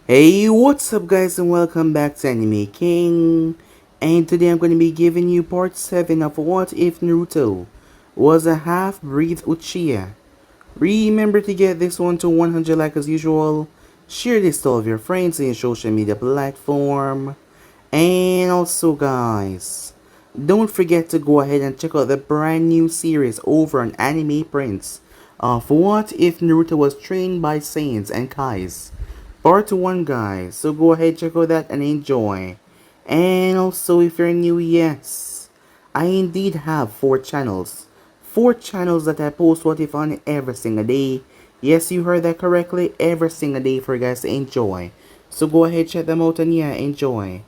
Hey, what's up guys and welcome back to Anime King. And today I'm going to be giving you part 7 of What If Naruto Was a Half-Breed Uchiha. Remember to get this one to 100 like as usual. Share this to all of your friends in your social media platform. And also guys, don't forget to go ahead and check out the brand new series over on Anime Prince of What If Naruto Was Trained by Saiyans and Kais. Part 1 guys, so go ahead check out that and enjoy. And also if you're new, yes, I indeed have 4 channels. 4 channels that I post What If on every single day. Yes, you heard that correctly, every single day for you guys to enjoy. So go ahead check them out and yeah, enjoy.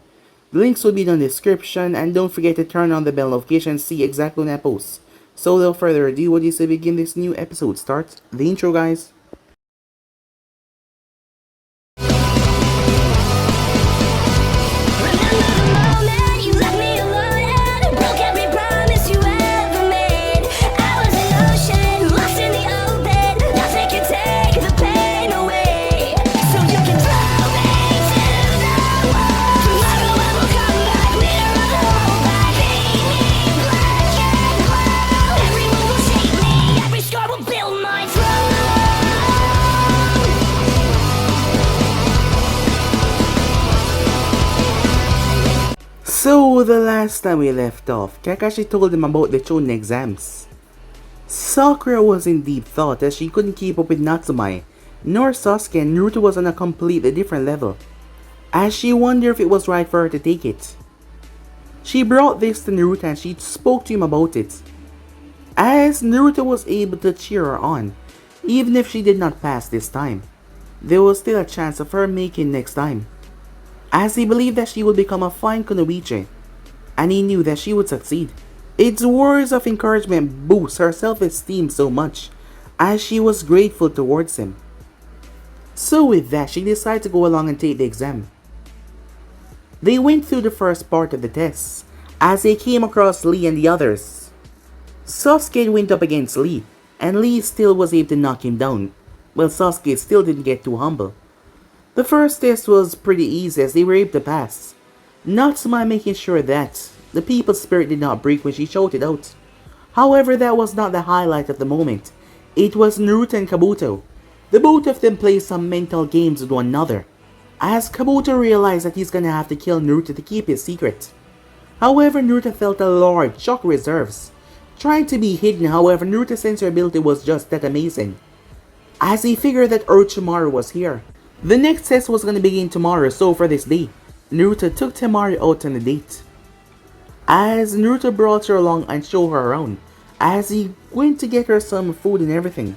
The links will be in the description and don't forget to turn on the bell notification to see exactly when I post. So without further ado, what do you say begin this new episode? Start the intro guys. So the last time we left off, Kakashi told him about the Chunin exams. Sakura was in deep thought as she couldn't keep up with Natsume, nor Sasuke, and Naruto was on a completely different level, as she wondered if it was right for her to take it. She brought this to Naruto and she spoke to him about it, as Naruto was able to cheer her on. Even if she did not pass this time, there was still a chance of her making next time, as he believed that she would become a fine kunoichi, and he knew that she would succeed. Its words of encouragement boost her self-esteem so much, as she was grateful towards him. So with that, she decided to go along and take the exam. They went through the first part of the test, as they came across Lee and the others. Sasuke went up against Lee, and Lee still was able to knock him down. Well, Sasuke still didn't get too humble. The first test was pretty easy as they were able to pass, Natsume making sure that the people's spirit did not break when she shouted out. However, that was not the highlight of the moment. It was Naruto and Kabuto. The both of them played some mental games with one another, as Kabuto realized that he's gonna have to kill Naruto to keep his secret. However, Naruto felt a large chakra reserves, trying to be hidden. However, Naruto's sensory ability was just that amazing, as he figured that Orochimaru was here. The next test was going to begin tomorrow, so for this day, Naruto took Temari out on a date, as Naruto brought her along and showed her around, as he went to get her some food and everything.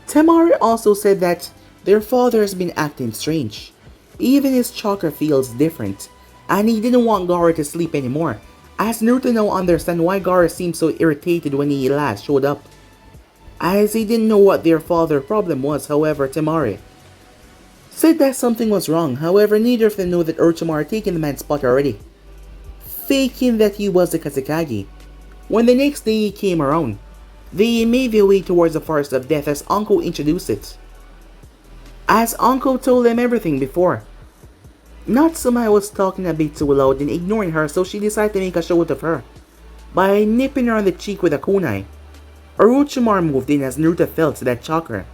Temari also said that their father has been acting strange. Even his chakra feels different, and he didn't want Gaara to sleep anymore, as Naruto now understands why Gaara seemed so irritated when he last showed up, as he didn't know what their father's problem was. However, Temari said that something was wrong. However, neither of them know that Orochimaru had taken the man's spot already, faking that he was the Kazekage. When the next day came around, they made their way towards the Forest of Death as Anko introduced it, as Anko told them everything before. Natsume was talking a bit too loud and ignoring her, so she decided to make a show out of her by nipping her on the cheek with a kunai. Orochimaru moved in as Naruto felt that chakra.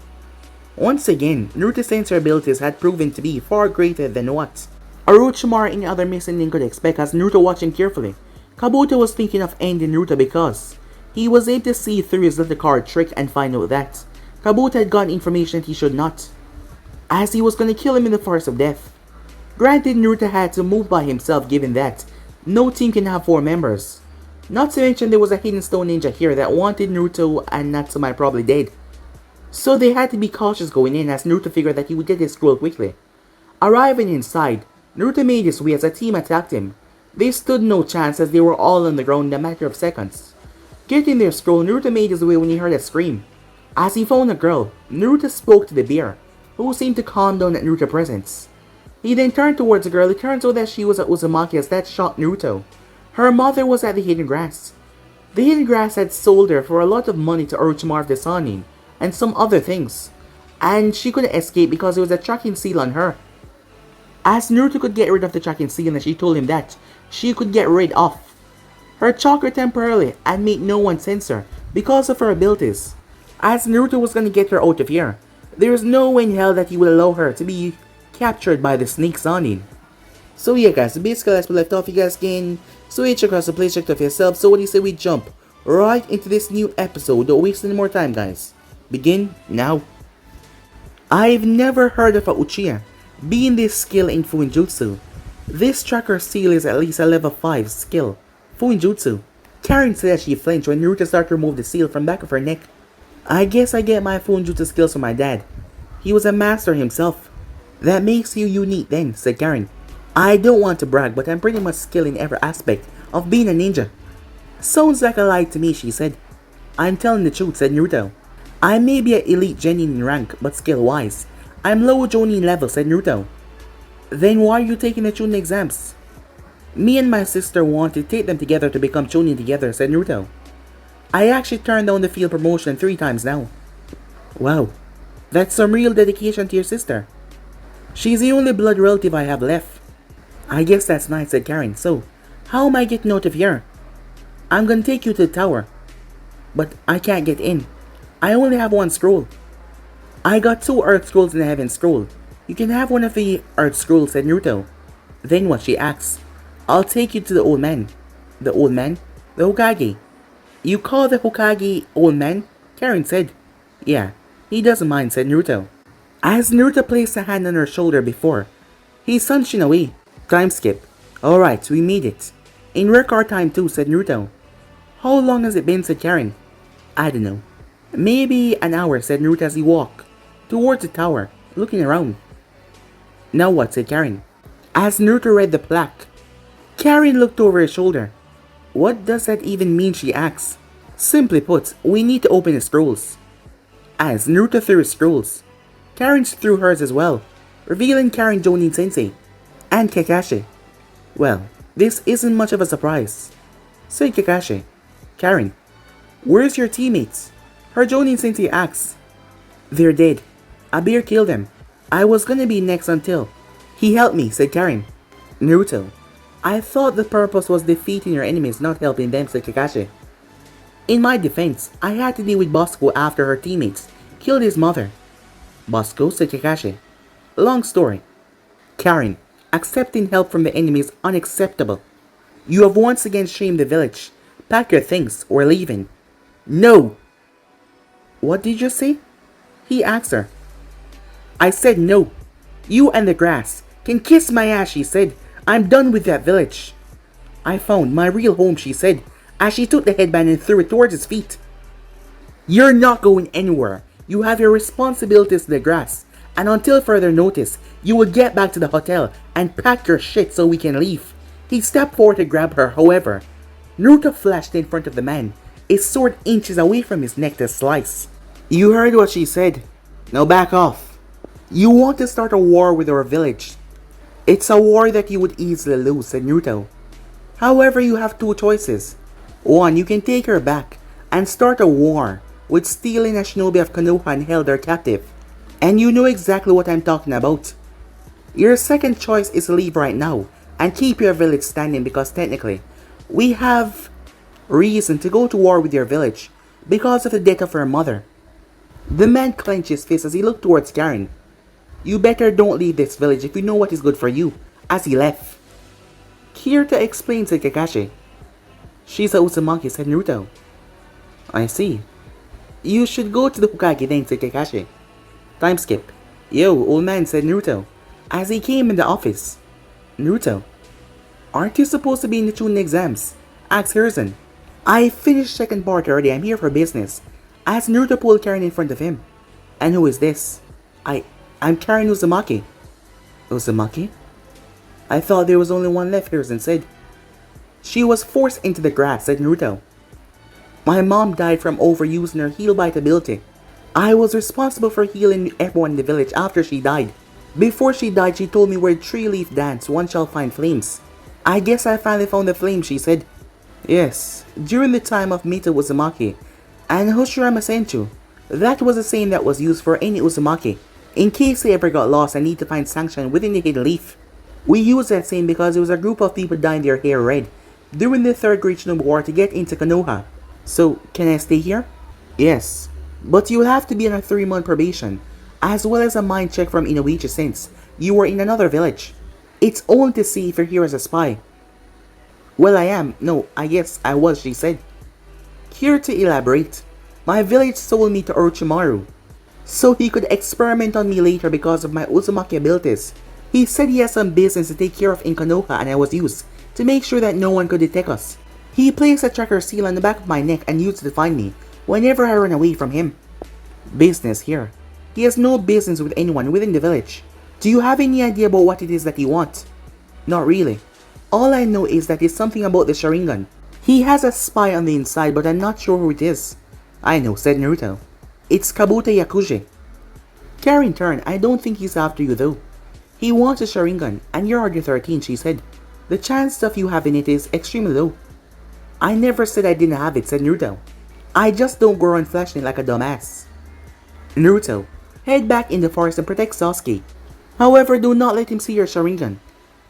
Once again, Naruto's sensory abilities had proven to be far greater than what Orochimaru and other missing could expect, as Naruto watched him carefully. Kabuto was thinking of ending Naruto because he was able to see through his little card trick and find out that Kabuto had gotten information that he should not, as he was going to kill him in the Forest of Death. Granted, Naruto had to move by himself given that no team can have 4 members. Not to mention there was a hidden stone ninja here that wanted Naruto and Natsume probably dead. So they had to be cautious going in, as Naruto figured that he would get his scroll quickly. Arriving inside, Naruto made his way as a team attacked him. They stood no chance as they were all on the ground in a matter of seconds. Getting their scroll, Naruto made his way when he heard a scream. As he found a girl, Naruto spoke to the bear, who seemed to calm down at Naruto's presence. He then turned towards the girl. It turns out that she was at Uzumaki, as that shocked Naruto. Her mother was at the Hidden Grass. The Hidden Grass had sold her for a lot of money to Orochimaru of the Sannin and some other things, and she couldn't escape because there was a tracking seal on her. As Naruto could get rid of the tracking seal and she told him that she could get rid of her chakra temporarily and make no one censor because of her abilities. As Naruto was gonna get her out of here, there is no way in hell that he will allow her to be captured by the snake Zonin. So yeah guys, basically as we left off, you guys can switch across the place, check it out for yourself. So what do you say we jump right into this new episode? Don't waste any more time guys. Begin now. I've never heard of a Uchiha being this skill in Fuinjutsu. This tracker seal is at least a level 5 skill. Fuinjutsu. Karin said she flinched when Naruto started to remove the seal from the back of her neck. I guess I get my Fuinjutsu skills from my dad. He was a master himself. That makes you unique then, said Karin. I don't want to brag, but I'm pretty much skilled in every aspect of being a ninja. Sounds like a lie to me, she said. I'm telling the truth, said Naruto. I may be an elite genin in rank, but skill-wise, I'm low jonin level, said Naruto. Then why are you taking the Chunin exams? Me and my sister want to take them together to become Chunin together, said Naruto. I actually turned down the field promotion 3 times now. Wow, that's some real dedication to your sister. She's the only blood relative I have left. I guess that's nice, said Karin. So, how am I getting out of here? I'm gonna take you to the tower. But I can't get in. I only have 1 scroll. I got 2 Earth Scrolls and a Heaven Scroll. You can have one of the Earth Scrolls, said Naruto. Then what, she asks. I'll take you to the old man. The old man? The Hokage. You call the Hokage old man? Karin said. Yeah, he doesn't mind, said Naruto. As Naruto placed a hand on her shoulder before, he sent Shino. Time skip. Alright, we made it. In record time too, said Naruto. How long has it been, said Karin. I don't know. Maybe an hour, said Naruto as he walked towards the tower, looking around. Now what, said Karin. As Naruto read the plaque, Karin looked over his shoulder. What does that even mean, she asks. Simply put, we need to open the scrolls. As Naruto threw his scrolls, Karin threw hers as well, revealing Karin Jonin Sensei and Kakashi. Well, this isn't much of a surprise, said Kakashi. Karin, where's your teammates? Her Jonin Sensei asks. They're dead. A bear killed them. I was gonna be next until he helped me, said Karin. Naruto, I thought the purpose was defeating your enemies, not helping them, said Kakashi. In my defense, I had to deal with Bosco after her teammates killed his mother. Bosco, said Kakashi. Long story. Karin, accepting help from the enemy is unacceptable. You have once again shamed the village. Pack your things, we're leaving. No! What did you say? He asked her. I said no. You and the grass can kiss my ass, she said. I'm done with that village. I found my real home, she said, as she took the headband and threw it towards his feet. You're not going anywhere. You have your responsibilities to the grass. And until further notice, you will get back to the hotel and pack your shit so we can leave. He stepped forward to grab her, however. Naruto flashed in front of the man, his sword inches away from his neck to slice. You heard what she said. Now back off. You want to start a war with our village. It's a war that you would easily lose, said Naruto. However, you have 2 choices. 1, you can take her back and start a war with stealing a shinobi of Konoha and held her captive. And you know exactly what I'm talking about. Your second choice is leave right now and keep your village standing because technically, we have reason to go to war with your village because of the death of her mother. The man clenched his fist as he looked towards Karin. You better don't leave this village if you know what is good for you, as he left. Kirita explained, said Kakashi. She's a Uzumaki, said Naruto. I see. You should go to the Hokage then, said Kakashi. Time skip. Yo, old man, said Naruto, as he came in the office. Naruto, aren't you supposed to be in the Chunin exams? Asked Hiruzen. I finished second part already, I'm here for business. As Naruto pulled Karin in front of him. And who is this? I'm Karin Uzumaki. Uzumaki? I thought there was only one left, Hiruzen said. She was forced into the grass, said Naruto. My mom died from overusing her heal bite ability. I was responsible for healing everyone in the village after she died. Before she died, she told me where 3-leaf dance, one shall find flames. I guess I finally found the flame, she said. Yes, during the time of Mita Uzumaki and Hoshirama Senchu, that was a saying that was used for any Uzumaki, in case they ever got lost and need to find sanction within the hidden leaf. We use that saying because it was a group of people dyeing their hair red during the third Great Shinobi War to get into Konoha. So, can I stay here? Yes, but you'll have to be on a 3-month probation, as well as a mind check from Inoichi since you were in another village. It's only to see if you're here as a spy. Well, I am. No, I guess I was, she said. Here to elaborate, my village sold me to Orochimaru, so he could experiment on me later because of my Uzumaki abilities. He said he has some business to take care of in Konoha and I was used to make sure that no one could detect us. He placed a tracker seal on the back of my neck and used it to find me whenever I run away from him. Business here. He has no business with anyone within the village. Do you have any idea about what it is that you want? Not really. All I know is that it's something about the Sharingan. He has a spy on the inside, but I'm not sure who it is. I know, said Naruto. It's Kabuto Yakuji. Karin turned. I don't think he's after you though. He wants a Sharingan, and you're already 13, she said. The chance of you having it is extremely low. I never said I didn't have it, said Naruto. I just don't go around flashing like a dumbass. Naruto, head back in the forest and protect Sasuke. However, do not let him see your Sharingan.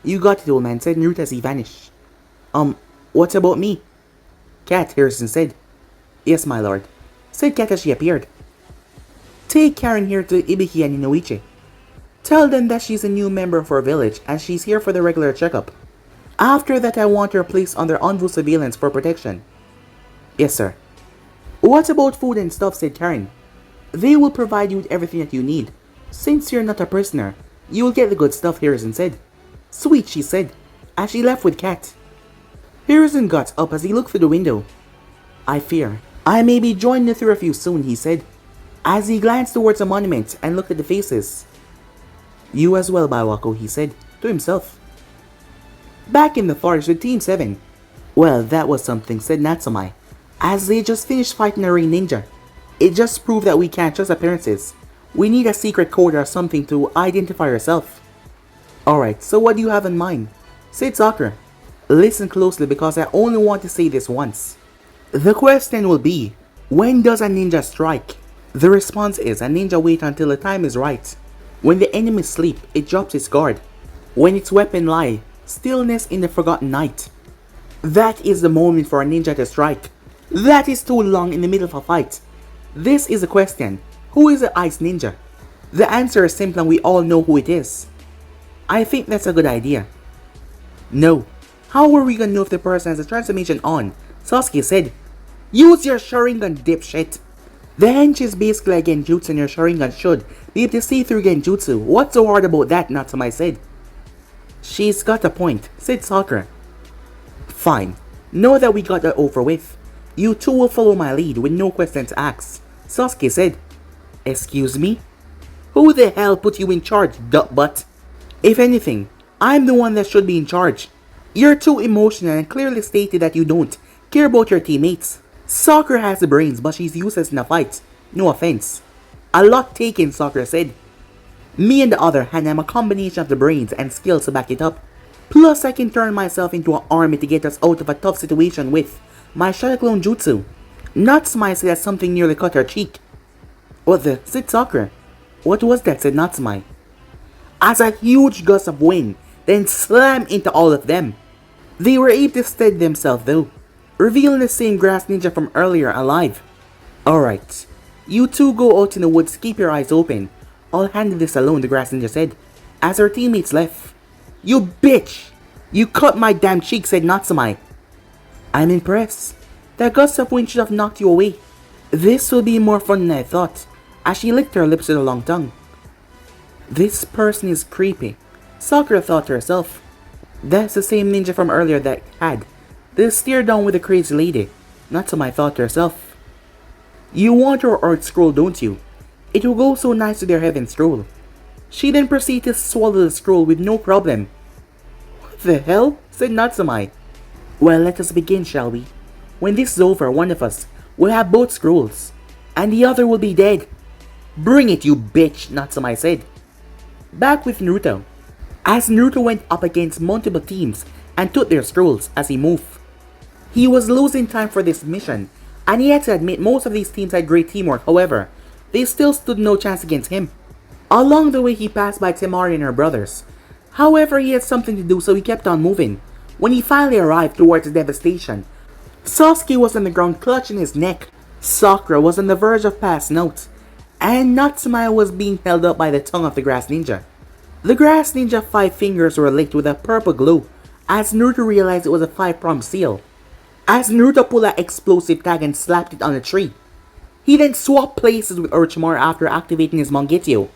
You got it, old man, said Naruto as he vanished. What about me? Cat, Harrison said. Yes, my lord, said Cat as she appeared. Take Karin here to Ibiki and Inoichi. Tell them that she's a new member of our village and she's here for the regular checkup. After that, I want her placed under Anvu surveillance for protection. Yes, sir. What about food and stuff, said Karin. They will provide you with everything that you need. Since you're not a prisoner, you will get the good stuff, Harrison said. Sweet, she said, as she left with Cat. Harrison got up as he looked through the window. I fear I may be joining the three of you soon, he said, as he glanced towards the monument and looked at the faces. You as well, Baiwako, he said, to himself. Back in the forest with Team 7. Well, that was something, said Natsumai, as they just finished fighting a rain ninja. It just proved that we can't trust appearances. We need a secret code or something to identify yourself. Alright, so what do you have in mind? Said Sakura. Listen closely because I only want to say this once. The question will be, when does a ninja strike? The response is, a ninja waits until the time is right. When the enemy sleep, it drops its guard. When its weapon lie, stillness in the forgotten night. That is the moment for a ninja to strike. That is too long in the middle of a fight. This is the question. Who is the Ice Ninja? The answer is simple and we all know who it is. I think that's a good idea. No. How are we gonna know if the person has a transformation on? Sasuke said. Use your Sharingan, dipshit. The hench is basically a genjutsu and your Sharingan should be able to see through genjutsu. What's so hard about that? Natsumai said. She's got a point, said Sakura. Fine. Know that we got that over with. You two will follow my lead with no questions asked. Sasuke said. Excuse me? Who the hell put you in charge, butt? If anything, I'm the one that should be in charge. You're too emotional and clearly stated that you don't care about your teammates. Sakura has the brains, but she's useless in a fight. No offense. A lot taken, Sakura said. Me on the other hand, I'm a combination of the brains and skills to back it up. Plus, I can turn myself into an army to get us out of a tough situation with my Shadow Clone Jutsu. Natsumai said that something nearly cut her cheek. What the? Said Sakura. What was that? Said Natsumai. As a huge gust of wind then slammed into all of them. They were able to steady themselves though, revealing the same grass ninja from earlier alive. Alright, you two go out in the woods, keep your eyes open. I'll handle this alone, the grass ninja said, as her teammates left. You bitch! You cut my damn cheek, said Natsumai. I'm impressed. That gust of wind should have knocked you away. This will be more fun than I thought, as she licked her lips with a long tongue. This person is creepy, Sakura thought to herself. That's the same ninja from earlier that had the stare down with the crazy lady. Natsumai thought to herself. You want your Earth Scroll, don't you? It will go so nice with your Heaven Scroll. She then proceeded to swallow the scroll with no problem. What the hell? Said Natsumai. Well, let us begin, shall we? When this is over, one of us will have both scrolls, and the other will be dead. Bring it, you bitch, Natsumai said. Back with Naruto. As Naruto went up against multiple teams and took their scrolls as he moved. He was losing time for this mission, and he had to admit most of these teams had great teamwork. However, they still stood no chance against him. Along the way, he passed by Temari and her brothers. However, he had something to do, so he kept on moving. When he finally arrived towards the devastation, Sasuke was on the ground clutching his neck. Sakura was on the verge of passing out, and Natsume was being held up by the tongue of the grass ninja. The grass ninja 5 fingers were licked with a purple glow as Naruto realized it was a 5-pronged seal. As Naruto pulled an explosive tag and slapped it on a tree. He then swapped places with Orochimaru after activating his Mangekyou.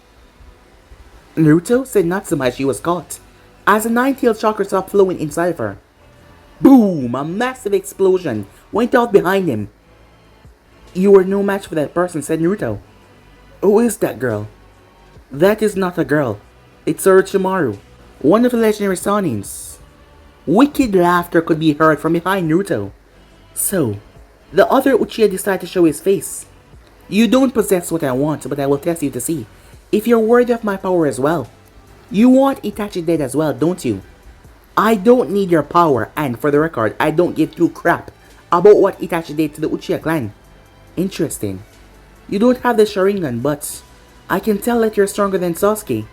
Naruto, said Natsume as she was caught, as a 9-tailed chakra stopped flowing inside of her. Boom! A massive explosion went out behind him. You were no match for that person, said Naruto. Who is that girl? That is not a girl. It's Orochimaru, one of the legendary Sanins. Wicked laughter could be heard from behind Naruto. So, the other Uchiha decided to show his face. You don't possess what I want, but I will test you to see if you're worthy of my power as well. You want Itachi dead as well, don't you? I don't need your power, and for the record, I don't give 2 crap about what Itachi did to the Uchiha clan. Interesting. You don't have the Sharingan, but I can tell that you're stronger than Sasuke.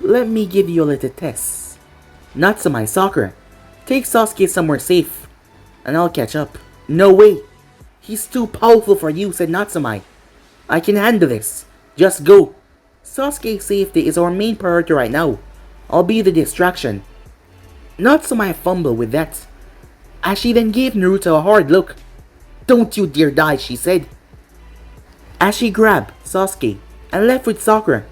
Let me give you a little test. Natsume, Sakura, take Sasuke somewhere safe, and I'll catch up. No way. He's too powerful for you, said Natsume. I can handle this. Just go. Sasuke's safety is our main priority right now. I'll be the distraction. Natsume fumbled with that, as she then gave Naruto a hard look. Don't you dare die, she said, as she grabbed Sasuke and left with Sakura.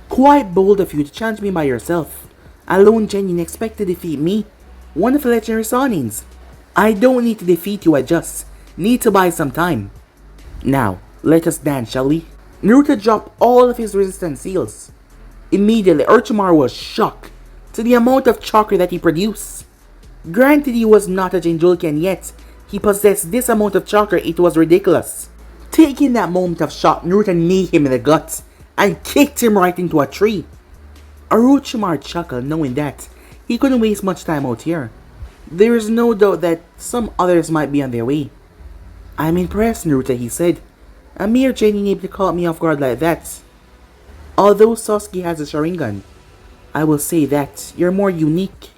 Quite bold of you to challenge me by yourself. A lone genin expect to defeat me, one of the legendary Sanins. I don't need to defeat you, I just need to buy some time. Now, let us dance, shall we? Naruto dropped all of his resistance seals. Immediately, Orochimaru was shocked to the amount of chakra that he produced. Granted, he was not a jinchuriki, and yet he possessed this amount of chakra, it was ridiculous. Taking that moment of shock, Naruto kneed him in the guts and kicked him right into a tree. Orochimaru chuckled, knowing that he couldn't waste much time out here. There is no doubt that some others might be on their way. I'm impressed, Naruto, he said. A mere genin able to caught me off guard like that. Although Sasuke has a Sharingan, I will say that you're more unique,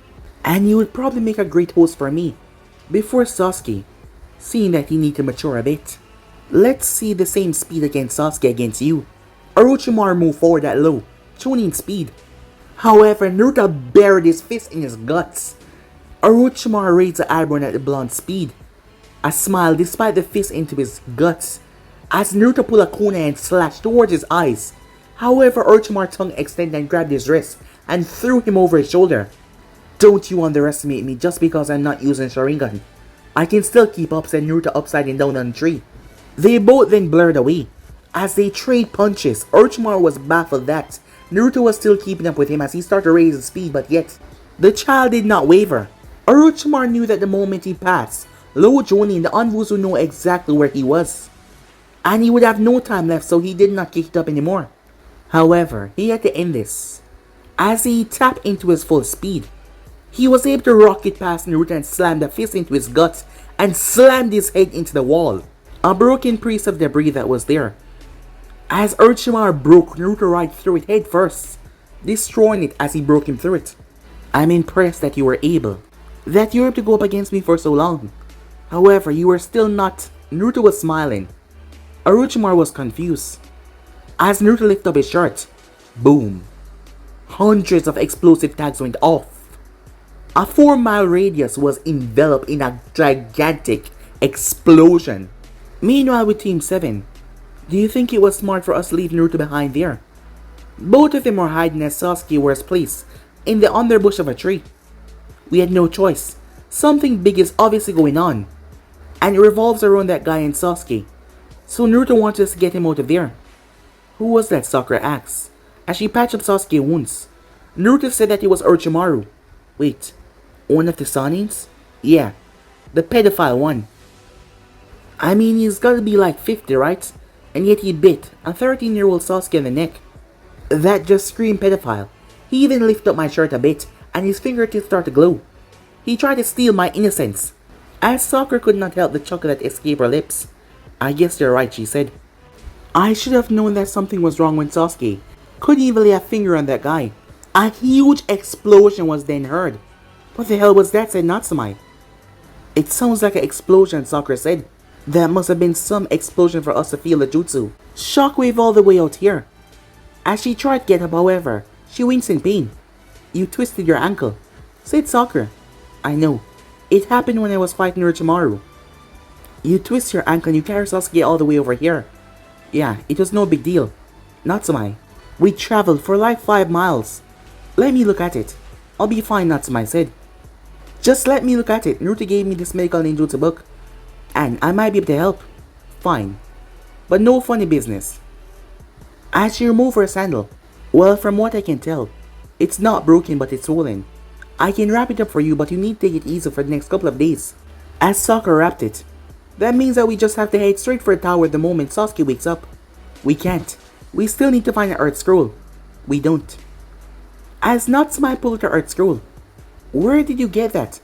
and you would probably make a great host for me. Before Sasuke, seeing that he needs to mature a bit. Let's see the same speed against Sasuke against you. Orochimaru moved forward at low, tuning speed. However, Naruto buried his fist in his guts. Orochimaru raised the eyebrow at the blonde speed. A smile despite the fist into his guts, as Naruto pulled a kunai and slashed towards his eyes. However, Orochimaru's tongue extended and grabbed his wrist and threw him over his shoulder. Don't you underestimate me just because I'm not using Sharingan. I can still keep up, said Naruto upside down on the tree. They both then blurred away. As they traded punches, Orochimaru was baffled that Naruto was still keeping up with him as he started to raise his speed, but yet the child did not waver. Orochimaru knew that the moment he passed, Lord Jonin and the Anvus would know exactly where he was, and he would have no time left, so he did not kick it up anymore. However, he had to end this. As he tapped into his full speed, he was able to rocket past Naruto and slam the fist into his guts and slammed his head into the wall, a broken piece of debris that was there. As Orochimaru broke Naruto right through it head first, destroying it as he broke him through it. I'm impressed that you were able to go up against me for so long. However, you were still not. Naruto was smiling. Orochimaru was confused. As Naruto lifted up his shirt, boom. Hundreds of explosive tags went off. A 4-mile radius was enveloped in a gigantic explosion. Meanwhile with Team 7, do you think it was smart for us to leave Naruto behind there? Both of them were hiding as Sasuke was placed in the underbush of a tree. We had no choice. Something big is obviously going on, and it revolves around that guy and Sasuke. So Naruto wanted us to get him out of there. Who was that? Sakura asked, as she patched up Sasuke's wounds. Naruto said that it was Orochimaru. Wait, one of the Sanins? Yeah, the pedophile one. I mean, he's gotta be like 50, right? And yet he bit a 13-year-old Sasuke in the neck. That just screamed pedophile. He even lifted up my shirt a bit, and his fingertips started to glow. He tried to steal my innocence. As Sakura could not help the chuckle that escaped her lips. I guess you're right, she said. I should have known that something was wrong when Sasuke couldn't even lay a finger on that guy. A huge explosion was then heard. What the hell was that, said Natsume. It sounds like an explosion, Sakura said. That must have been some explosion for us to feel the jutsu. Shockwave all the way out here. As she tried to get up, however, she winced in pain. You twisted your ankle, said Sakura. I know. It happened when I was fighting Orochimaru. You twist your ankle and you carry Sasuke all the way over here. Yeah, it was no big deal. Natsume, we traveled for like 5 miles. Let me look at it. I'll be fine, Natsume said. Just let me look at it. Naruto gave me this medical ninjutsu book. And I might be able to help. Fine. But no funny business. As she removed her sandal, well, from what I can tell, it's not broken but it's swollen. I can wrap it up for you, but you need to take it easy for the next couple of days. As Sakura wrapped it, that means that we just have to head straight for the tower the moment Sasuke wakes up. We can't. We still need to find an Earth Scroll. We don't. As Natsume pulled her Earth Scroll. Where did you get that?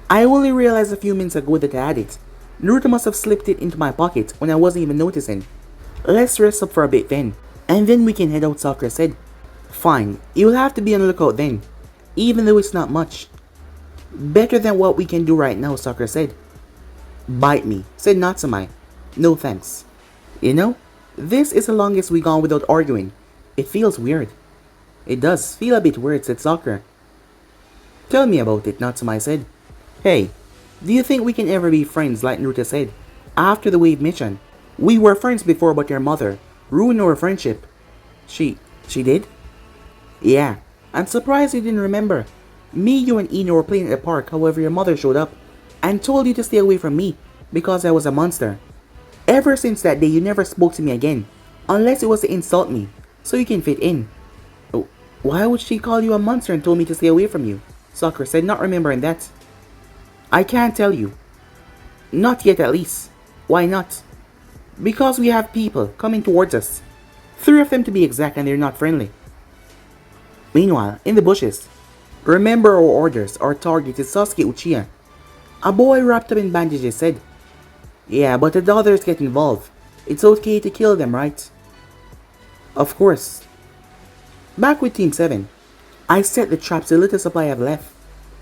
I only realized a few minutes ago that I had it. Naruto must have slipped it into my pocket when I wasn't even noticing. Let's rest up for a bit then, and then we can head out, Sakura said. Fine, you'll have to be on the lookout then, even though it's not much. Better than what we can do right now, Sakura said. Bite me, said Natsume. No thanks. You know, this is the longest we've gone without arguing. It feels weird. It does feel a bit weird, said Sakura. Tell me about it, Natsume said. Hey, do you think we can ever be friends like Naruto said? After the wave mission, we were friends before but your mother ruined our friendship. She did? Yeah, I'm surprised you didn't remember. Me, you and Ino were playing at the park, however your mother showed up and told you to stay away from me because I was a monster. Ever since that day you never spoke to me again, unless it was to insult me, so you can fit in. Oh, why would she call you a monster and told me to stay away from you? Sakura said, not remembering that. I can't tell you. Not yet at least. Why not? Because we have people coming towards us. 3 of them to be exact, and they're not friendly. Meanwhile, in the bushes, remember our orders. Our target is Sasuke Uchiha. A boy wrapped up in bandages said, yeah, but the others get involved. It's okay to kill them, right? Of course. Back with Team 7. I set the traps the little supply I have left.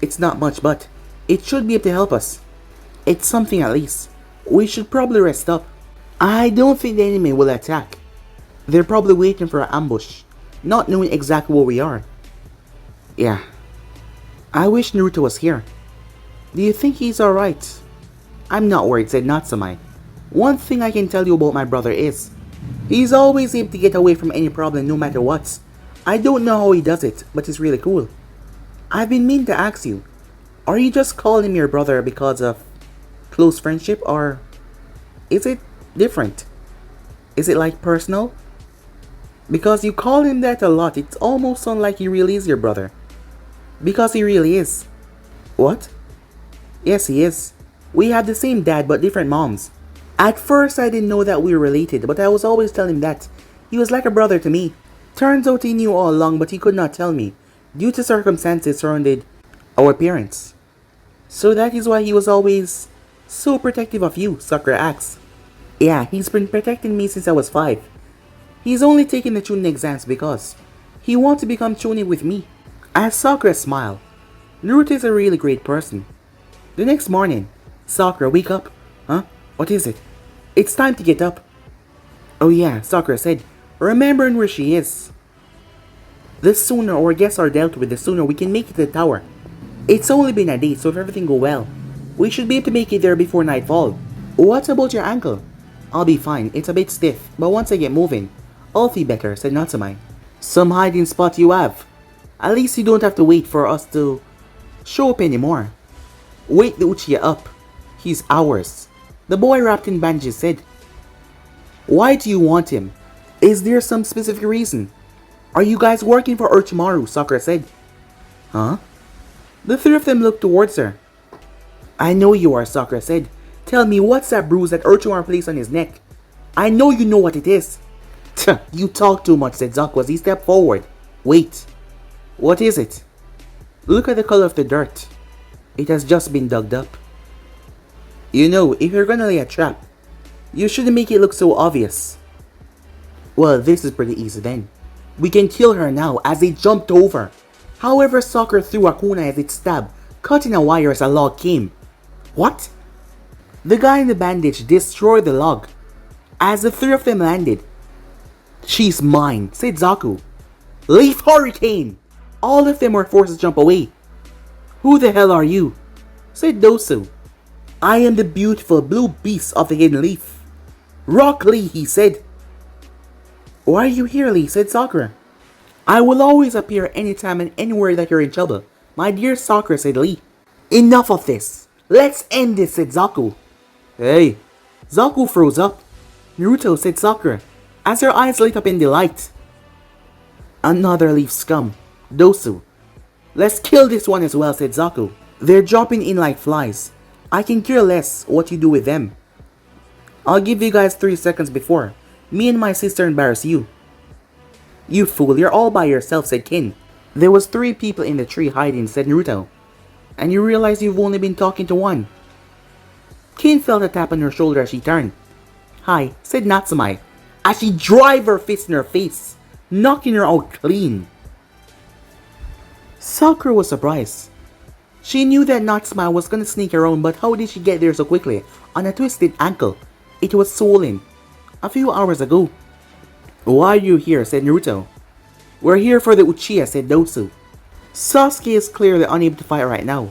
It's not much, but it should be able to help us. It's something at least. We should probably rest up. I don't think the enemy will attack. They're probably waiting for an ambush, not knowing exactly where we are. Yeah. I wish Naruto was here. Do you think he's alright? I'm not worried, said Natsume. One thing I can tell you about my brother is, he's always able to get away from any problem no matter what. I don't know how he does it, but it's really cool. I've been meaning to ask you, are you just calling him your brother because of close friendship, or is it different? Is it like personal? Because you call him that a lot, it's almost sounds like he really is your brother. Because he really is. What? Yes, he is. We have the same dad but different moms. At first I didn't know that we were related, but I was always telling him that he was like a brother to me. Turns out he knew all along, but he could not tell me, due to circumstances surrounding our parents. So that is why he was always so protective of you, Sakura asks. Yeah, he's been protecting me since I was 5. He's only taking the tuning exams because he wants to become tuning with me. As Sakura smiled, Naruto is a really great person. The next morning, Sakura, wake up. Huh? What is it? It's time to get up. Oh yeah, Sakura said, remembering where she is. The sooner our guests are dealt with, the sooner we can make it to the tower. It's only been a day, so if everything go well, we should be able to make it there before nightfall. What about your ankle? I'll be fine, it's a bit stiff, but once I get moving, I'll feel better, said Natsume. Some hiding spot you have. At least you don't have to wait for us to show up anymore. Wake the Uchiha up. He's ours. The boy wrapped in bandages said. Why do you want him? Is there some specific reason? Are you guys working for Orochimaru? Sakura said. Huh? The 3 of them looked towards her. I know you are, Sakura said. Tell me, what's that bruise that Orochimaru placed on his neck? I know you know what it is. You talk too much, said Zaku as he stepped forward. Wait. What is it? Look at the color of the dirt. It has just been dug up. You know, if you're gonna lay a trap, you shouldn't make it look so obvious. Well, this is pretty easy then. We can kill her now as they jumped over. However, Sakura threw a kunai as it stabbed, cutting a wire as a log came. What? The guy in the bandage destroyed the log. As the three of them landed, "She's mine," said Zaku. "Leaf Hurricane!" All of them were forced to jump away. "Who the hell are you?" said Dosu. "I am the beautiful blue beast of the hidden leaf." "Rock Lee," he said. "Why are you here, Lee?" said Sakura. "I will always appear anytime and anywhere that you're in trouble, my dear Sakura," said Lee. "Enough of this. Let's end this," said Zaku. "Hey." Zaku froze up. "Naruto," said Sakura, as her eyes lit up in delight. "Another leaf scum. Dosu." "Let's kill this one as well," said Zaku. "They're dropping in like flies. I can care less what you do with them. I'll give you guys 3 seconds before me and my sister embarrass you." "You fool, you're all by yourself," said Kin. "There was 3 people in the tree hiding," said Naruto. "And you realize you've only been talking to one." Kin felt a tap on her shoulder as she turned. "Hi," said Natsume, as she drove her fist in her face, knocking her out clean. Sakura was surprised. She knew that Natsume was gonna sneak around, but how did she get there so quickly on a twisted ankle? It was swollen a few hours ago. "Why are you here?" said Naruto. "We're here for the Uchiha," said Dosu. "Sasuke is clearly unable to fight right now,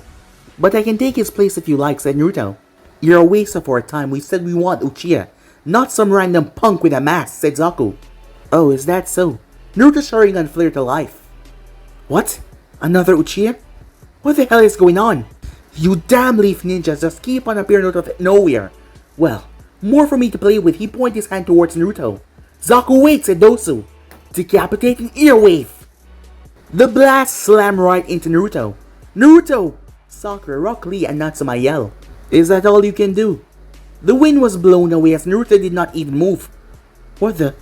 but I can take his place if you like," said Naruto. "You're a waste of our time. We said we want Uchiha, not some random punk with a mask," said Zaku. "Oh, is that so?" Naruto's Sharingan flared to life. "What? Another Uchiha? What the hell is going on? You damn leaf ninjas just keep on appearing out of nowhere. Well, more for me to play with." He pointed his hand towards Naruto. "Zaku, wait," said Dosu. "Decapitating earwave." The blast slammed right into Naruto. "Naruto!" Sakura, Rock Lee, and Natsume yelled. "Is that all you can do?" The wind was blown away as Naruto did not even move. What the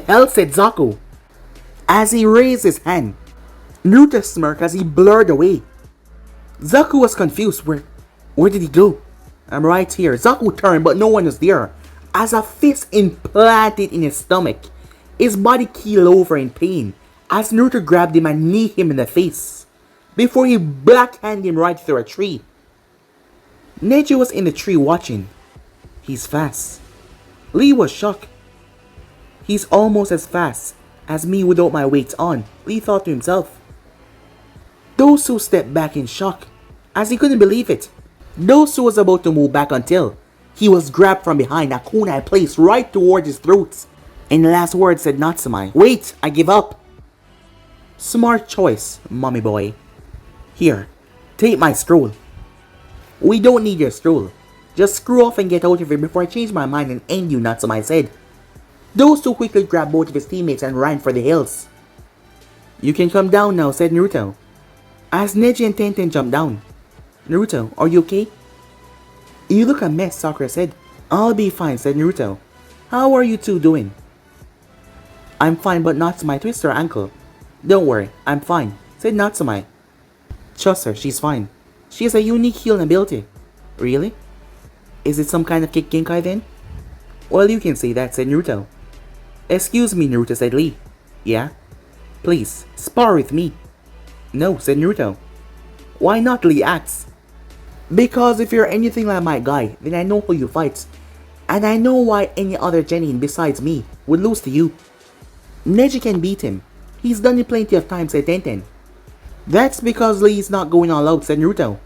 hell?" said Zaku. As he raised his hand, Naruto smirked as he blurred away. Zaku was confused. Where did he go? "I'm right here." Zaku turned, but no one was there. As a fist implanted in his stomach, his body keeled over in pain as Naruto grabbed him and kneed him in the face before he backhanded him right through a tree. Neji was in the tree watching. "He's fast." Lee was shocked. "He's almost as fast as me without my weights on," Lee thought to himself. Dosu stepped back in shock as he couldn't believe it. Dosu was about to move back until he was grabbed from behind, a kunai placed right towards his throat. In the last words, said Natsume, "Wait, I give up." "Smart choice, mommy boy. Here, take my scroll." "We don't need your scroll. Just screw off and get out of here before I change my mind and end you," Natsume said. Those two quickly grabbed both of his teammates and ran for the hills. "You can come down now," said Naruto. As Neji and Tenten jumped down. "Naruto, are you okay?" "You look a mess," Sakura said. "I'll be fine," said Naruto. "How are you two doing?" "I'm fine, but Natsume twisted her ankle." "Don't worry, I'm fine," said Natsume. "Trust her, she's fine. She has a unique healing ability." "Really? Is it some kind of kick Genkai then?" "Well, you can say that," said Naruto. "Excuse me," Naruto said. "Lee." "Yeah?" "Please, spar with me." "No," said Naruto. "Why not?" Lee asked. "Because if you're anything like my guy, then I know who you fight. And I know why any other genin besides me would lose to you. Neji can beat him. He's done it plenty of times," said Tenten. "That's because Lee is not going all out," said Naruto.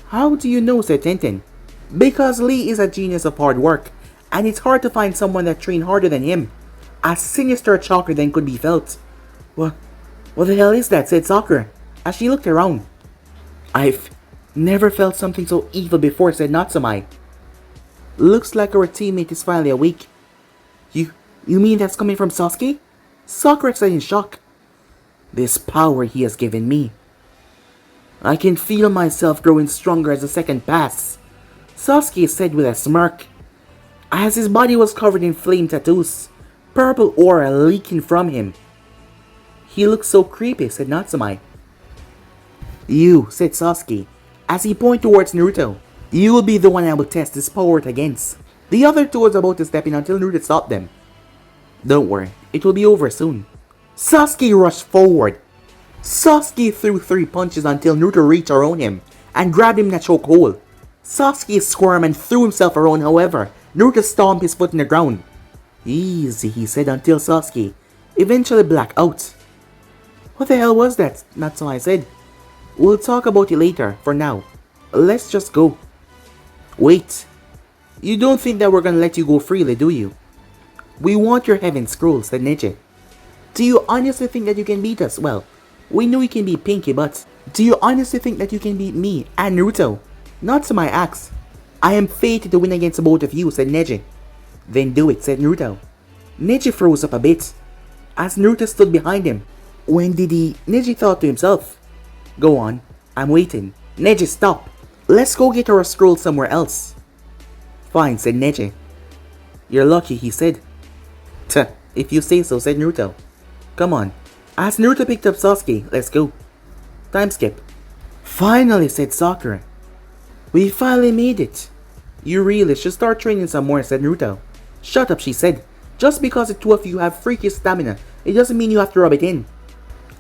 "How do you know?" said Tenten. "Because Lee is a genius of hard work, and it's hard to find someone that trained harder than him. A sinister chakra then could be felt." What the hell is that?" said Sakura, as she looked around. "I've never felt something so evil before," said Natsume. "Looks like our teammate is finally awake." You mean that's coming from Sasuke?" Sakura said in shock. "This power he has given me. I can feel myself growing stronger as the second passed," Sasuke said with a smirk, as his body was covered in flame tattoos, purple aura leaking from him. "He looks so creepy," said Natsume. "You," said Sasuke, as he pointed towards Naruto. "You will be the one I will test this power against." The other two was about to step in until Naruto stopped them. "Don't worry, it will be over soon." Sasuke rushed forward, Sasuke threw 3 punches until Naruto reached around him and grabbed him in a chokehold. Sasuke squirmed and threw himself around, however, Naruto stomped his foot in the ground. Easy, he said until Sasuke eventually blacked out. What the hell was that? Natsume said. We'll talk about it later, for now. Let's just go. Wait. You don't think that we're gonna let you go freely, do you? We want your heaven scroll, said Neji. Do you honestly think that you can beat us? Well, we know you can beat Pinky, but do you honestly think that you can beat me and Naruto? Natsume asked. I am fated to win against both of you, said Neji. Then do it, said Naruto. Neji froze up a bit as Naruto stood behind him. When did he? Neji thought to himself. Go on, I'm waiting. Neji, stop. Let's go get our scroll somewhere else. Fine, said Neji. You're lucky, he said. Tuh, if you say so, said Naruto. Come on. As Naruto picked up Sasuke, let's go. Time skip. Finally, said Sakura. We finally made it. You really should start training some more, said Naruto. Shut up, she said. Just because the two of you have freaky stamina, it doesn't mean you have to rub it in.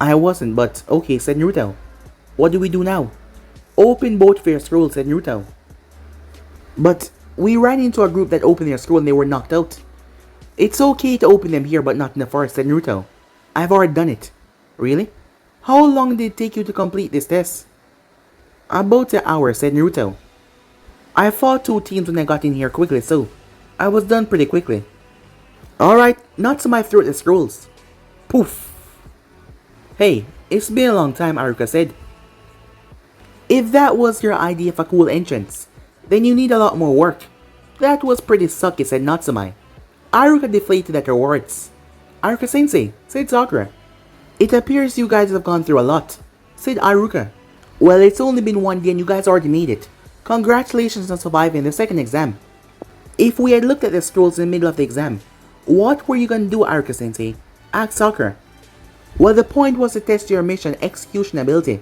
I wasn't, but okay, said Naruto. What do we do now? Open both of your scrolls, said Naruto. But we ran into a group that opened their scroll and they were knocked out. It's okay to open them here but not in the forest, said Naruto. I've already done it. Really? How long did it take you to complete this test? About an hour, said Naruto. I fought 2 teams when I got in here quickly, so I was done pretty quickly. Alright, Natsume threw at the scrolls. Poof. Hey, it's been a long time, Aruka said. If that was your idea of a cool entrance, then you need a lot more work. That was pretty sucky, said Natsume. Aruka deflated at her words. Aruka-sensei, said Sakura. It appears you guys have gone through a lot, said Aruka. Well, it's only been 1 day and you guys already made it. Congratulations on surviving the second exam. If we had looked at the scrolls in the middle of the exam, what were you gonna do, Aruka-sensei? Asked Sakura. Well, the point was to test your mission execution ability.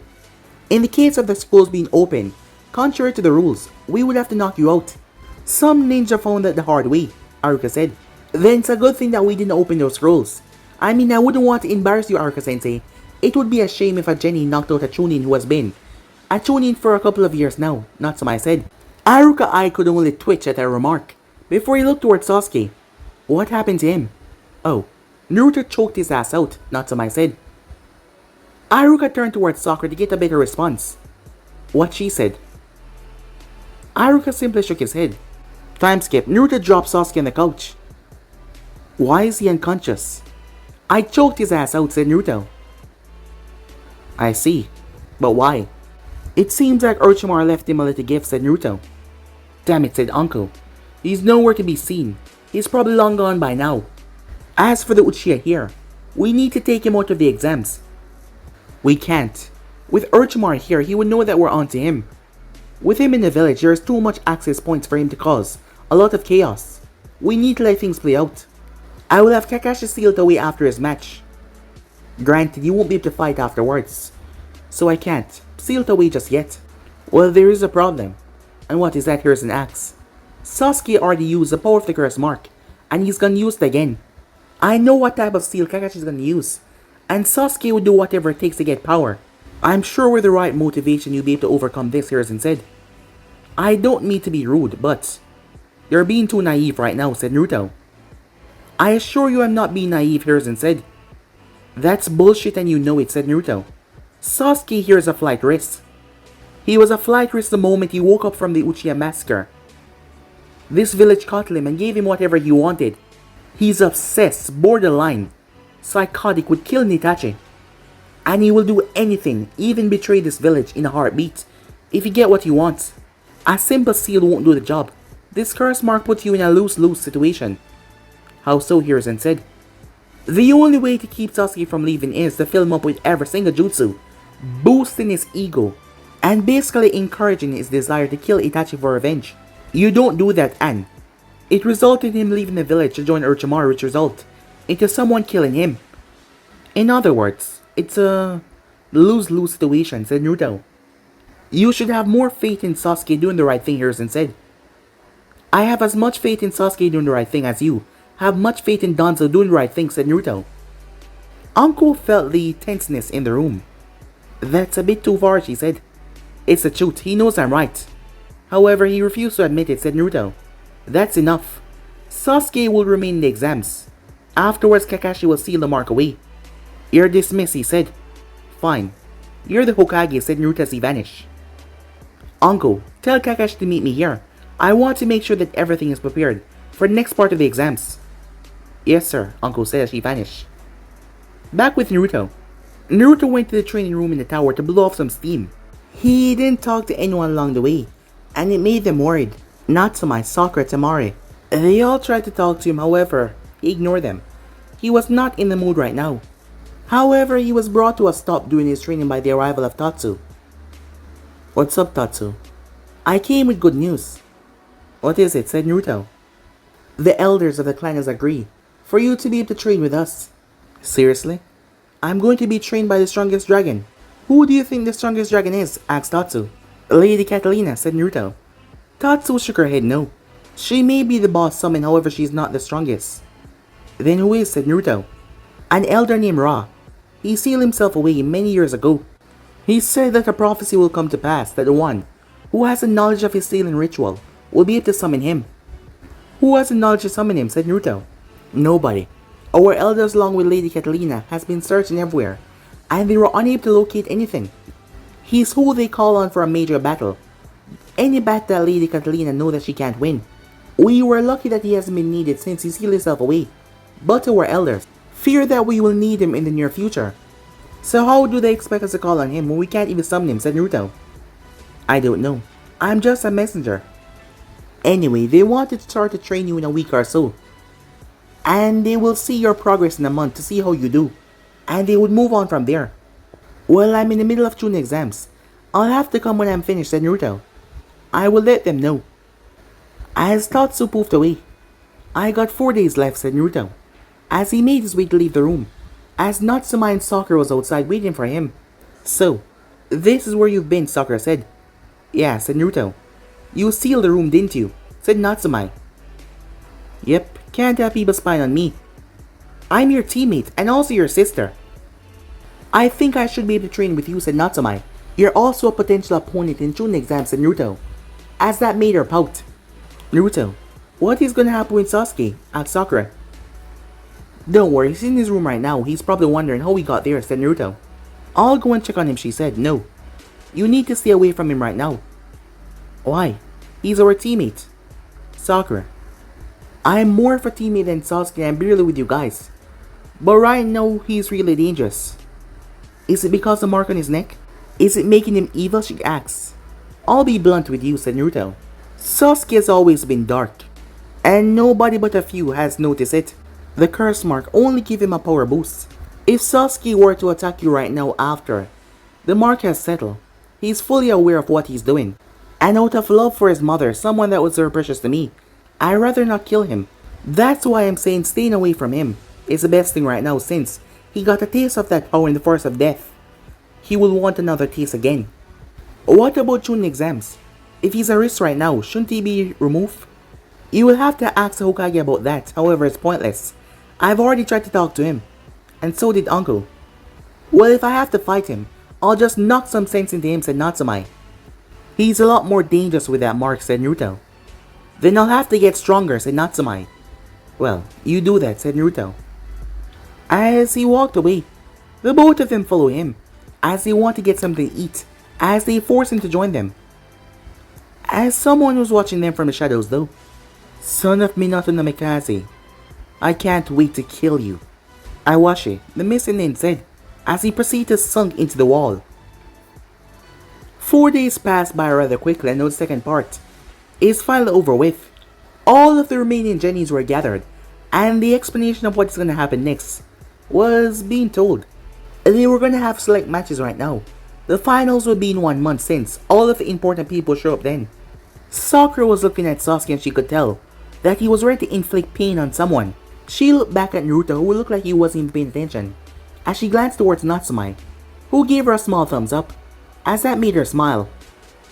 In the case of the scrolls being open, contrary to the rules, we would have to knock you out. Some ninja found that the hard way, Aruka said. Then it's a good thing that we didn't open those scrolls. I mean, I wouldn't want to embarrass you, Aruka-sensei. It would be a shame if a Jenny knocked out a Chunin who has been a Chunin for a couple of years now, Natsume said. Aruka eye could only twitch at her remark before he looked towards Sasuke. What happened to him? Oh, Naruto choked his ass out, Natsume said. Aruka turned towards Sakura to get a better response. What she said. Aruka simply shook his head. Time skip. Naruto dropped Sasuke on the couch. Why is he unconscious? I choked his ass out, said Naruto. I see. But why? It seems like Orochimaru left him a little gift, said Naruto. Damn it, said Uncle. He's nowhere to be seen. He's probably long gone by now. As for the Uchiha here, we need to take him out of the exams. We can't. With Orochimaru here, he would know that we're onto him. With him in the village, there's too much access points for him to cause a lot of chaos. We need to let things play out. I will have Kakashi sealed away after his match. Granted, you won't be able to fight afterwards. So I can't. Sealed away just yet. Well, there is a problem. And what is that? Here's an axe. Sasuke already used the power of the curse mark, and he's gonna use it again. I know what type of seal Kakashi's gonna use, and Sasuke will do whatever it takes to get power. I'm sure with the right motivation you'll be able to overcome this, Hiruzen said. I don't mean to be rude, but you're being too naive right now, said Naruto. I assure you I'm not being naive, Hiruzen said. That's bullshit and you know it, said Naruto. Sasuke here is a flight risk. He was a flight risk the moment he woke up from the Uchiha massacre. This village caught him and gave him whatever he wanted. He's obsessed, borderline, psychotic with killing Itachi. And he will do anything, even betray this village in a heartbeat, if he get what he wants. A simple seal won't do the job. This curse mark puts you in a lose-lose situation. How so, Hiruzen said. The only way to keep Sasuke from leaving is to fill him up with every single jutsu, boosting his ego, and basically encouraging his desire to kill Itachi for revenge. You don't do that, and it resulted in him leaving the village to join Orochimaru, which result into someone killing him. In other words, it's a lose-lose situation, said Naruto. You should have more faith in Sasuke doing the right thing, Hiruzen said. I have as much faith in Sasuke doing the right thing as you have much faith in Danzo doing the right thing, said Naruto. Uncle felt the tenseness in the room. That's a bit too far, she said. It's the truth, he knows I'm right. However, he refused to admit it, said Naruto. That's enough. Sasuke will remain in the exams. Afterwards, Kakashi will seal the mark away. You're dismissed, he said. Fine. You're the Hokage, said Naruto as he vanished. Uncle, tell Kakashi to meet me here. I want to make sure that everything is prepared for the next part of the exams. Yes, sir, Uncle said as she vanished. Back with Naruto. Naruto went to the training room in the tower to blow off some steam. He didn't talk to anyone along the way, and it made them worried. Natsumi, Sakura, Tamari. They all tried to talk to him, however, he ignored them. He was not in the mood right now. However, he was brought to a stop during his training by the arrival of Tatsu. What's up, Tatsu? I came with good news. What is it? Said Naruto. The elders of the clan has agreed for you to be able to train with us. Seriously? I'm going to be trained by the strongest dragon. Who do you think the strongest dragon is? Asked Tatsu. Lady Catalina, said Naruto. Tatsu shook her head no. She may be the boss summon, however she is not the strongest. Then who is? Said Naruto. An elder named Ra. He sealed himself away many years ago. He said that a prophecy will come to pass that the one who has the knowledge of his sealing ritual will be able to summon him. Who has the knowledge to summon him? Said Naruto. Nobody. Our elders along with Lady Catalina has been searching everywhere, and they were unable to locate anything. He's who they call on for a major battle. Any battle that Lady Catalina knows that she can't win. We were lucky that he hasn't been needed since he sealed himself away. But our elders fear that we will need him in the near future. So how do they expect us to call on him when we can't even summon him? Said Naruto. I don't know. I'm just a messenger. Anyway, they wanted to start to train you in a week or so. And they will see your progress in a month to see how you do. And they would move on from there. Well, I'm in the middle of June exams. I'll have to come when I'm finished, said Naruto. I will let them know. As Tatsu poofed away. I got 4 days left, said Naruto, as he made his way to leave the room, as Natsumi and Sakura was outside waiting for him. So, this is where you've been, Sakura said. Yeah, said Naruto. You sealed the room, didn't you? Said Natsumi. Yep, can't have people spying on me. I'm your teammate and also your sister. I think I should be able to train with you, said Natsumi. You're also a potential opponent in June exams, said Naruto, as that made her pout. Naruto, what is gonna happen with Sasuke? Asked Sakura. Don't worry, he's in his room right now. He's probably wondering how he got there, said Naruto. I'll go and check on him, she said. No. You need to stay away from him right now. Why? He's our teammate. Sakura. I'm more of a teammate than Sasuke and I'm barely with you guys. But right now, he's really dangerous. Is it because the mark on his neck? Is it making him evil? She asks. I'll be blunt with you, said Naruto. Sasuke has always been dark, and nobody but a few has noticed it. The curse mark only give him a power boost. If Sasuke were to attack you right now after the mark has settled, he's fully aware of what he's doing. And out of love for his mother, someone that was so precious to me, I'd rather not kill him. That's why I'm saying staying away from him is the best thing right now, since he got a taste of that power in the force of death. He will want another taste again. What about June exams? If he's a risk right now, shouldn't he be removed? You will have to ask Hokage about that, however it's pointless. I've already tried to talk to him, and so did Uncle. Well, if I have to fight him, I'll just knock some sense into him, said Natsumi. He's a lot more dangerous with that mark, said Naruto. Then I'll have to get stronger, said Natsumi. Well, you do that, said Naruto. As he walked away, the both of them followed him, as they want to get something to eat, as they force him to join them. As someone was watching them from the shadows though. Son of Minato no Mikaze, I can't wait to kill you. Awashi, the missing name said, as he proceeded to sunk into the wall. 4 days passed by rather quickly and now the second part is finally over with. All of the remaining Jennies were gathered, and the explanation of what's going to happen next was being told. They were going to have select matches right now. The finals would be in 1 month since all of the important people show up then. Sakura was looking at Sasuke and she could tell that he was ready to inflict pain on someone. She looked back at Naruto, who looked like he wasn't even paying attention, as she glanced towards Natsumi, who gave her a small thumbs up, as that made her smile.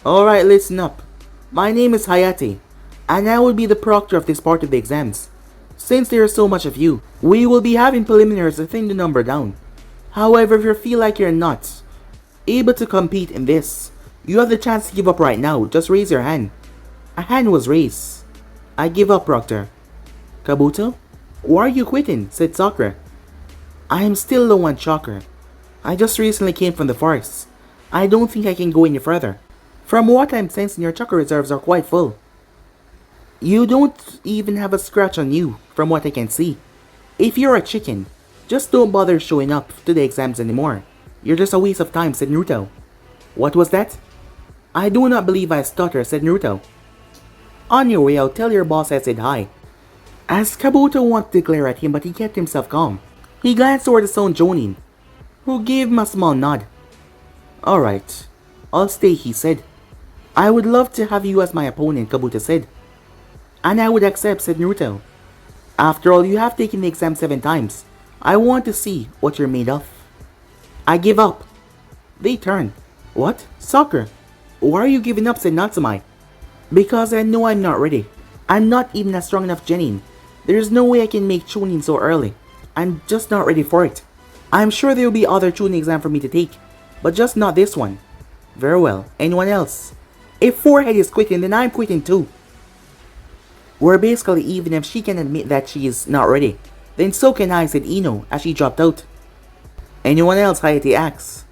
Alright, listen up. My name is Hayate, and I will be the proctor of this part of the exams. Since there is so much of you, we will be having preliminaries to thin the number down. However, if you feel like you're not able to compete in this. You have the chance to give up right now. Just raise your hand. A hand was raised. I give up, Proctor. Kabuto? Why are you quitting? Said Sakura. I am still low on chakra. I just recently came from the forest. I don't think I can go any further. From what I'm sensing, your chakra reserves are quite full. You don't even have a scratch on you, from what I can see. If you're a chicken, just don't bother showing up to the exams anymore. You're just a waste of time, said Naruto. What was that? I do not believe I stutter, said Naruto. On your way out, tell your boss I said hi. As Kabuto wanted to glare at him, but he kept himself calm. He glanced toward his own Jonin, who gave him a small nod. Alright, I'll stay, he said. I would love to have you as my opponent, Kabuto said. And I would accept, said Naruto. After all, you have taken the exam 7 times. I want to see what you're made of. I give up. They turned. What? Sakura? Why are you giving up, said Natsumai. Because I know I'm not ready. I'm not even a strong enough genin. There's no way I can make Chunin so early. I'm just not ready for it. I'm sure there will be other Chunin exams for me to take, but just not this one. Very well. Anyone else? If Forehead is quitting, then I'm quitting too. We're basically even if she can admit that she is not ready. Then so can I, said Ino as she dropped out. Anyone else? Hayate asks.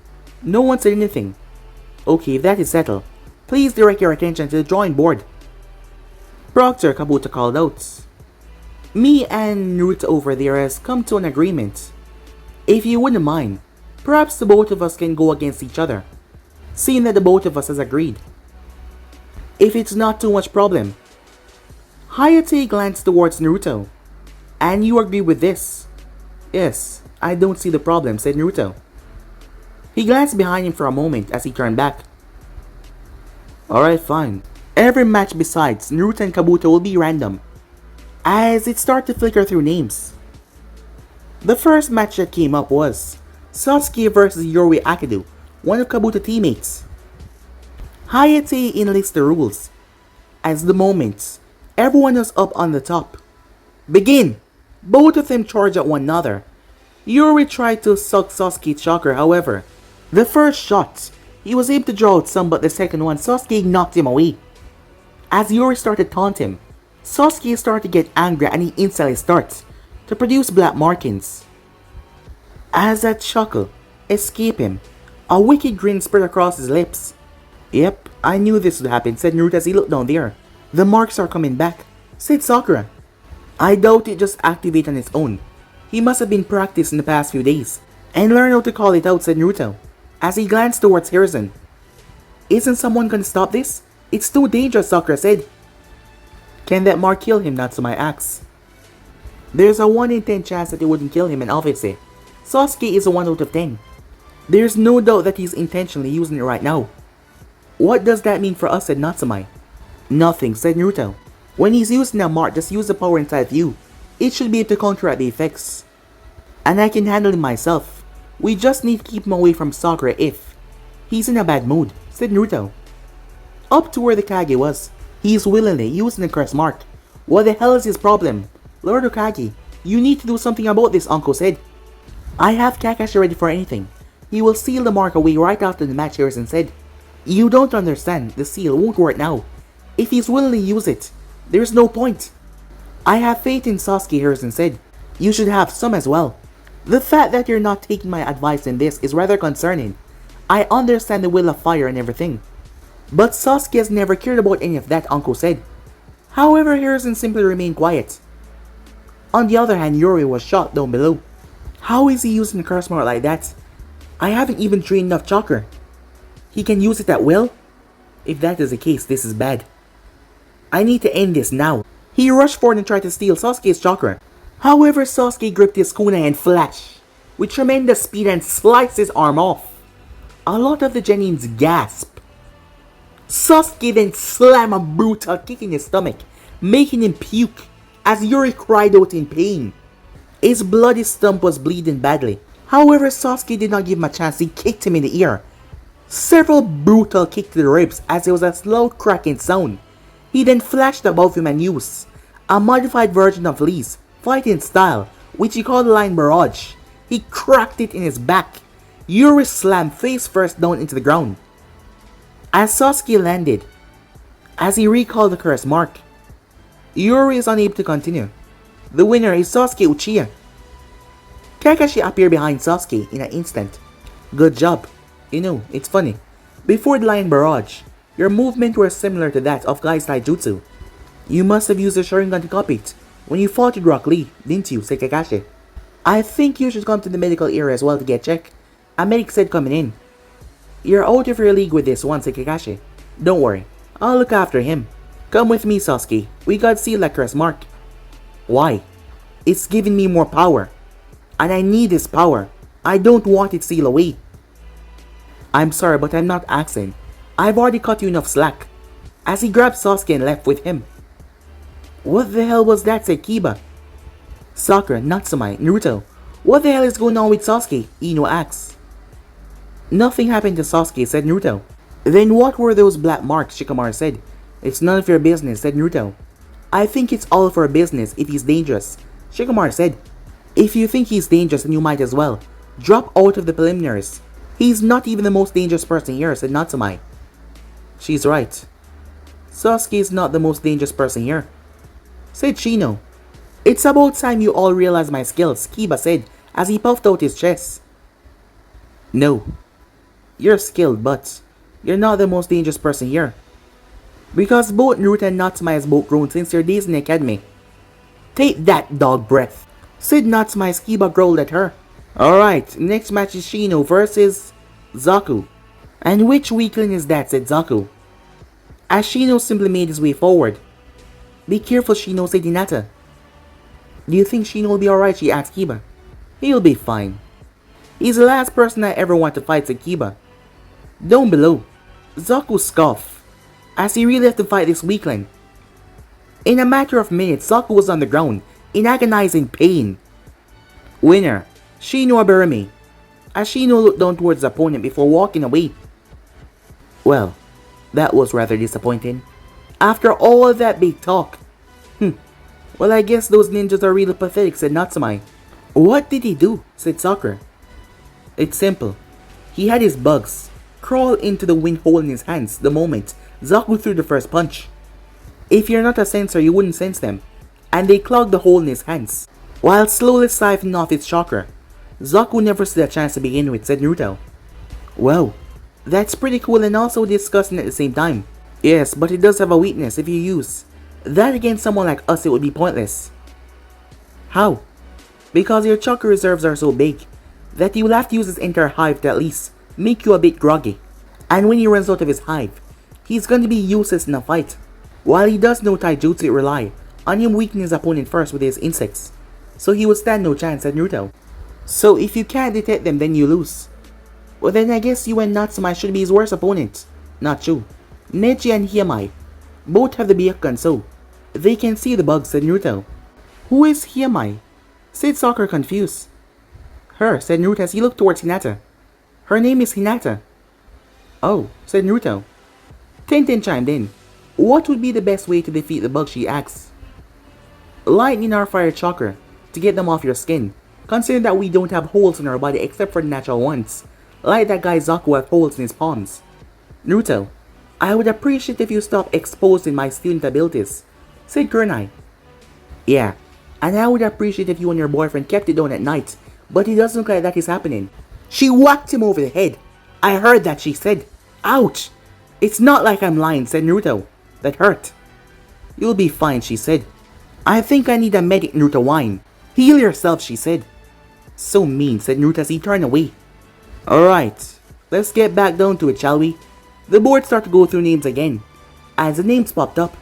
No one said anything. Okay, if that is settled, please direct your attention to the drawing board. Proctor, Kabuto called out. Me and Naruto over there has come to an agreement. If you wouldn't mind, perhaps the both of us can go against each other, seeing that the both of us has agreed. If it's not too much problem. Hayate glanced towards Naruto. And you agree with this? Yes, I don't see the problem, said Naruto. He glanced behind him for a moment as he turned back. Alright, fine. Every match besides Naruto and Kabuto will be random, as it started to flicker through names. The first match that came up was Sasuke vs Yoroi Akadu, one of Kabuto's teammates. Hayate enlists the rules. As the moment, everyone was up on the top. Begin! Both of them charged at one another. Yoroi tried to suck Sasuke's chakra, however. The first shot, he was able to draw out some, but the second one, Sasuke knocked him away. As Yoroi started to taunt him, Sasuke started to get angry and he instantly starts to produce black markings. As that chuckle escaped him, a wicked grin spread across his lips. Yep, I knew this would happen, said Naruto as he looked down there. The marks are coming back, said Sakura. I doubt it just activated on its own. He must have been practicing the past few days and learned how to call it out, said Naruto, as he glanced towards Hiruzen. Isn't someone gonna stop this? It's too dangerous, Sakura said. Can that mark kill him? Natsumai asks. There's a 1 in 10 chance that it wouldn't kill him, and obviously, Sasuke is a 1 out of 10. There's no doubt that he's intentionally using it right now. What does that mean for us, said Natsumai. Nothing, said Naruto. When he's using a mark, just use the power inside of you. It should be able to counteract the effects. And I can handle him myself. We just need to keep him away from Sakura if he's in a bad mood, said Naruto. Up to where the Kage was, he's willingly using the curse mark. What the hell is his problem? Lord Hokage, you need to do something about this, Uncle said. I have Kakashi ready for anything. He will seal the mark away right after the match, Hiruzen said. You don't understand, the seal won't work now. If he's willingly use it, there's no point. I have faith in Sasuke, Hiruzen said. You should have some as well. The fact that you're not taking my advice in this is rather concerning. I understand the will of fire and everything, but Sasuke has never cared about any of that, Uncle said. However, Hiruzen simply remained quiet. On the other hand, Yoroi was shot down below. How is he using the curse mark like that? I haven't even trained enough chakra. He can use it at will? If that is the case, this is bad. I need to end this now. He rushed forward and tried to steal Sasuke's chakra. However, Sasuke gripped his kunai and flashed with tremendous speed and sliced his arm off. A lot of the Genins gasped. Sasuke then slammed a brutal kick in his stomach, making him puke as Yoroi cried out in pain. His bloody stump was bleeding badly. However, Sasuke did not give him a chance. He kicked him in the ear. Several brutal kicks to the ribs as there was a loud cracking sound. He then flashed above him and used a modified version of Lee's fighting style, which he called Line Barrage. He cracked it in his back, Yuri slammed face first down into the ground. As Sasuke landed, as he recalled the curse mark, Yuri is unable to continue. The winner is Sasuke Uchiha. Kakashi appeared behind Sasuke in an instant. Good job. You know, it's funny. Before the Lion Barrage, your movements were similar to that of Gai's Taijutsu. You must have used the Sharingan to copy it when you fought with Rock Lee, didn't you, said Kakashi. I think you should come to the medical area as well to get checked. A medic said coming in. You're out of your league with this one, said Kakashi. Don't worry, I'll look after him. Come with me, Sasuke. We got seal that curse mark. Why? It's giving me more power. And I need this power. I don't want it sealed away. I'm sorry, but I'm not asking. I've already cut you enough slack. As he grabbed Sasuke and left with him. What the hell was that, said Kiba. Sakura, Natsume, Naruto. What the hell is going on with Sasuke? Ino asks. Nothing happened to Sasuke, said Naruto. Then what were those black marks, Shikamaru said. It's none of your business, said Naruto. I think it's all for business if he's dangerous, Shikamaru said. If you think he's dangerous, then you might as well. Drop out of the preliminaries. He's not even the most dangerous person here, said Natsume. She's right. Sasuke is not the most dangerous person here, said Shino. It's about time you all realize my skills, Kiba said as he puffed out his chest. No. You're skilled, but you're not the most dangerous person here. Because both Naruto and Natsume has both grown since their days in the academy. Take that, dog breath, said Natsume as Kiba growled at her. Alright, next match is Shino versus Zaku. And which weakling is that, said Zaku. As Shino simply made his way forward. Be careful, Shino, said Hinata. Do you think Shino will be alright, she asked Kiba. He'll be fine. He's the last person I ever want to fight, said Kiba. Down below, Zaku scoffed as he really had to fight this weakling. In a matter of minutes, Zaku was on the ground in agonizing pain. Winner, Shino Aburami. As Shino looked down towards the opponent before walking away. Well, that was rather disappointing. After all of that big talk. Well, I guess those ninjas are really pathetic, said Natsume. What did he do, said Sakura. It's simple. He had his bugs crawl into the wind hole in his hands the moment Zaku threw the first punch. If you're not a sensor, you wouldn't sense them, and they clogged the hole in his hands, while slowly siphoning off its chakra. Zaku never stood a chance to begin with, said Naruto. Well, that's pretty cool and also disgusting at the same time. Yes, but it does have a weakness. If you use that against someone like us, it would be pointless. How? Because your chakra reserves are so big that you will have to use his entire hive to at least make you a bit groggy. And when he runs out of his hive, he's going to be useless in a fight. While he does know taijutsu, rely on him weakening his opponent first with his insects, so he would stand no chance, said Naruto. So if you can't detect them, then you lose. Well, then I guess you and Natsume should be his worst opponent. Not you. Neji and Hiyamai both have the Byakugan, so they can see the bugs, said Naruto. Who is Hiyamai? Said Sakura, confused. Her, said Naruto as he looked towards Hinata. Her name is Hinata. Oh, said Naruto. Tenten chimed in. What would be the best way to defeat the bugs, she asked. Lightning our fire chakra to get them off your skin. Consider that we don't have holes in our body except for the natural ones, like that guy Zaku have holes in his palms. Naruto, I would appreciate if you stop exposing my student abilities, said Kurenai. Yeah, and I would appreciate if you and your boyfriend kept it down at night, but it doesn't look like that is happening. She whacked him over the head. I heard that, she said. Ouch! It's not like I'm lying, said Naruto. That hurt. You'll be fine, she said. I think I need a medic, Naruto whined. Heal yourself, she said. So mean, said Naruto as he turned away. Alright, let's get back down to it, shall we? The board started to go through names again, as the names popped up.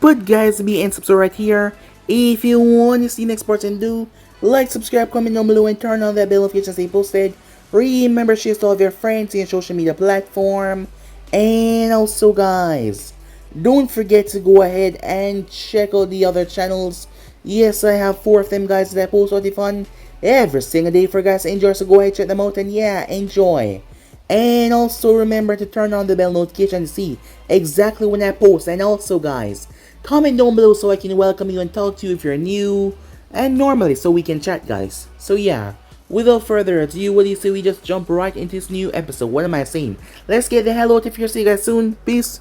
But guys, be and subscribe right here. If you want to see next part and do, like, subscribe, comment down below, and turn on that bell notification stay posted. Remember, share to all of your friends in your social media platform. And also guys, don't forget to go ahead and check out the other channels. Yes, I have 4 of them guys that I post what fun every single day for guys to enjoy, so go ahead check them out and yeah, enjoy. And also remember to turn on the bell notification to see exactly when I post. And also guys, comment down below so I can welcome you and talk to you if you're new, and normally so we can chat guys. So yeah, Without further ado, what do you say we just jump right into this new episode? What am I saying? Let's get the hell out of here. See you guys soon. Peace.